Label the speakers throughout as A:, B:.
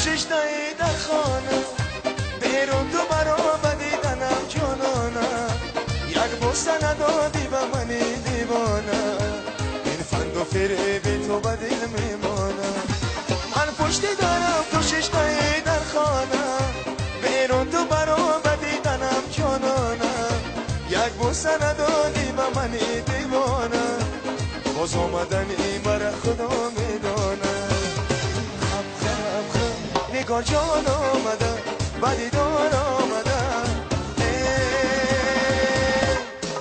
A: شش تایی در خانه بیرون تو برا بدیدنم جانانم یک بوسه ندادی به منی دیوانه این فند و فریب تو به دل میمانم من پشتی دارم تو شش تایی در خانه بیرون تو برا بدیدنم جانانم یک بوسه ندادی به منی دیوانه باز آمدن این مرا خدا میدانه نگار جان آمده بدیدار آمده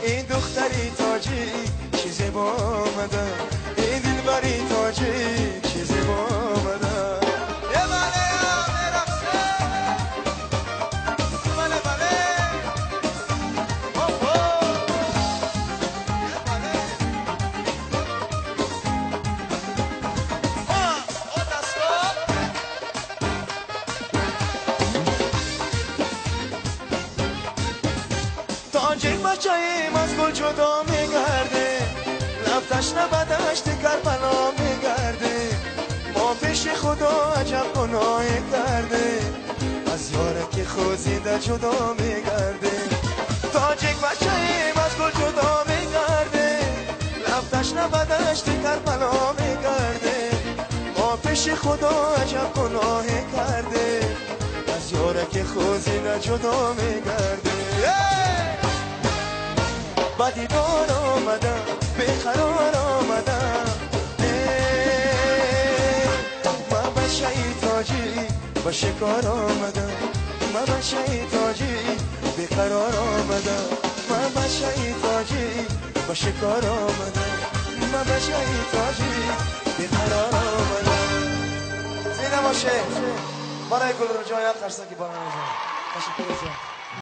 A: این دختری تاجی چیزی با آمده این دلبری تاجی چیزی با آمده تاجیک بچه ایم از گل جدا میگرده لفتش نبدشت کربلا میگرده ما پیش خدا عجب گناه کرده از یاره که خوزیده جدا میگرده تاجیک بچه ایم از گل جدا میگرده لفتش نبدشت کربلا میگرده ما پیش خدا عجب گناه کرده از یاره که خوزیده جدا میگرده بدیدار آمده بیقرار آمده من به شیطاجی به شکار آمده من به شیطاجی بیقرار آمده من به شیطاجی به شکار آمده من به شیطاجی بیقرار آمده زیده باشه برای گل رجایت خرسکی برای تشکر